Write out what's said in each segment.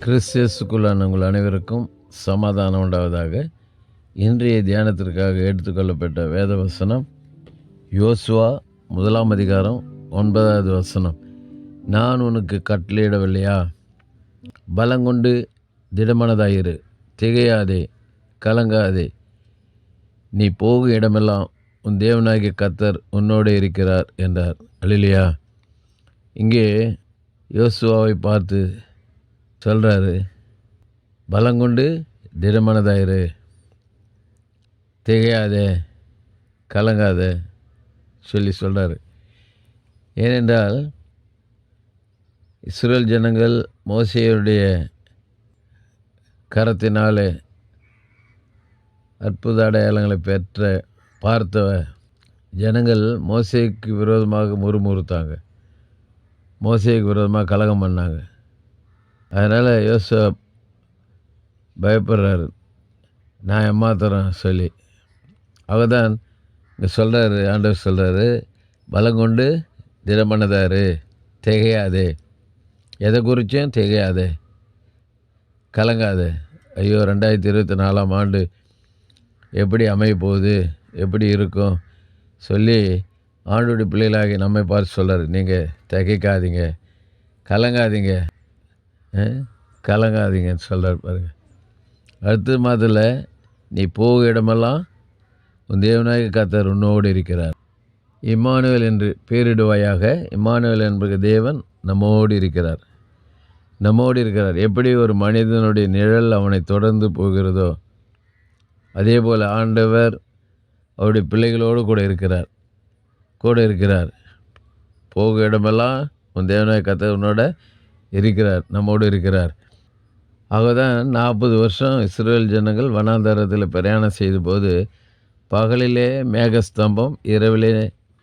கிறிஸ்தியஸுக்குள்ளான உங்கள் அனைவருக்கும் சமாதானம் உண்டாவதாக. இன்றைய தியானத்திற்காக எடுத்துக்கொள்ளப்பட்ட வேத வசனம் யோசுவா 1 அதிகாரம் 9வது வசனம். நான் உனக்கு கட்டளையிடவில்லையா? பலங்கொண்டு திடமனதாயிரு, திகையாதே, கலங்காதே. நீ போகும் இடமெல்லாம் உன் தேவனாகிய கர்த்தர் உன்னோடு இருக்கிறார் என்றார். அல்லேலூயா. இங்கே யோசுவாவை பார்த்து சொல்கிறாரு, பலங்கொண்டு திடமனதாயிரு, திகையாதே, கலங்காதே சொல்லி சொல்கிறாரு. ஏனென்றால் இஸ்ரேல் ஜனங்கள் மோசேயுடைய கரத்தினாலே அற்புத அடையாளங்களை பார்த்த ஜனங்கள் மோசேக்கு விரோதமாக முறுமுறுத்தாங்க, மோசேக்கு விரோதமாக கலகம் பண்ணாங்க. அதனால் யோசுவா பயப்படுறாரு, நான் ஏமாத்துறேன் சொல்லி. அவதான் இங்கே சொல்கிறாரு, ஆண்டவர் சொல்கிறாரு, பலங்கொண்டு திடமனதாரு, திகையாதே, எதை குறித்தும் திகையாதே, கலங்காதே. ஐயோ 2024 ஆண்டு எப்படி அமைய போகுது, எப்படி இருக்கும் சொல்லி ஆண்டுடைய பிள்ளைகளாகி நம்மை பார்த்து சொல்கிறார். நீங்கள் திகைக்காதீங்க, கலங்காதீங்க, கலங்காதீங்கன்னு சொல்கிறார் பாருங்கள். அடுத்த மாதத்தில் நீ போக இடமெல்லாம் உன் தேவனாகிய கர்த்தர் உன்னோடு இருக்கிறார். இம்மானுவேல் என்று பேரிடுவாயாக. இம்மானுவேல் என்பது தேவன் நம்மோடு இருக்கிறார், நம்மோடு இருக்கிறார். எப்படி ஒரு மனிதனுடைய நிழல் அவனை தொடர்ந்து போகிறதோ, அதே போல் ஆண்டவர் அவருடைய பிள்ளைகளோடு கூட இருக்கிறார். போக இடமெல்லாம் உன் தேவனாகிய கர்த்தர் உன்னோட இருக்கிறார், நம்மோடு இருக்கிறார். ஆகதான் 40 வருஷம் இஸ்ரேல் ஜனங்கள் வனாந்தரத்தில் பிரயாணம் செய்த போது பகலிலே மேகஸ்தம்பம், இரவிலே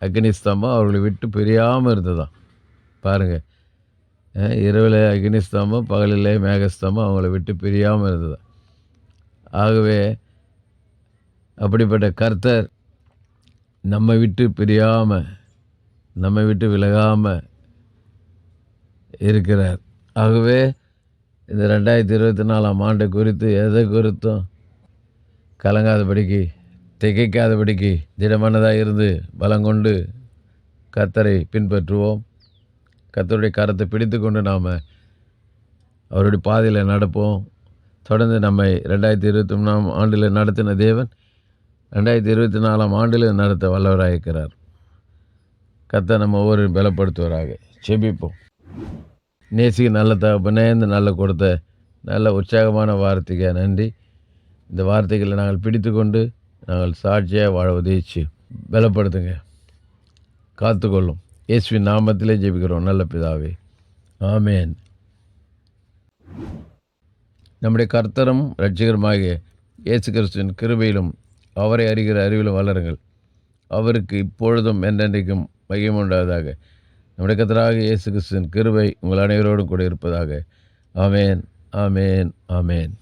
அக்னி ஸ்தம்பம் அவர்களை விட்டு பிரியாமல் இருந்ததாம். பாருங்கள், இரவில் அக்னி ஸ்தம்பம், பகலிலே மேகஸ்தம்பம் அவங்கள விட்டு பிரியாமல் இருந்ததா. ஆகவே அப்படிப்பட்ட கர்த்தர் நம்மை விட்டு பிரியாமல், நம்மை விட்டு விலகாமல் இருக்கிறார். ஆகவே இந்த 2024 ஆண்டு குறித்து எதை குறித்தும் கலங்காதபடிக்கு, திகைக்காதபடிக்கு திடமனதாக இருந்து பலங்கொண்டு கர்த்தரை பின்பற்றுவோம். கர்த்தருடைய கரத்தை பிடித்து கொண்டு நாம் அவருடைய பாதையில் நடப்போம். தொடர்ந்து நம்மை 2023 ஆண்டில் நடத்தின தேவன் 2024 ஆண்டில் நடத்த வல்லவராக இருக்கிறார். கர்த்தர் நம்ம ஒவ்வொரு பலப்படுத்துவராக. செபிப்போம். நேசிக்க நல்ல தகப்பனே, இந்த நல்ல கொடுத்த நல்ல உற்சாகமான வார்த்தைக்கு நன்றி. இந்த வார்த்தைகளை நாங்கள் பிடித்து கொண்டு நாங்கள் சாட்சியாக வாழ உதவிச்சு பலப்படுத்துங்க, காத்துக்கொள்ளும். இயேசுவின் நாமத்திலே ஜெபிக்கிறோம் நல்ல பிதாவே, ஆமேன். நம்முடைய கர்த்தரும் இரட்சகருமாகிய இயேசு கிறிஸ்துவின் கிருபையிலும் அவரை அறிகிற அறிவிலும் வளருங்கள். அவருக்கு இப்பொழுதும் என்றென்றைக்கும் மகிமை உண்டாவதாக. நம்முடைய கர்த்தராகிய இயேசு கிறிஸ்துவின் கிருபை உங்கள் அனைவரோடும் கூட இருப்பதாக. ஆமேன், ஆமேன், ஆமேன்.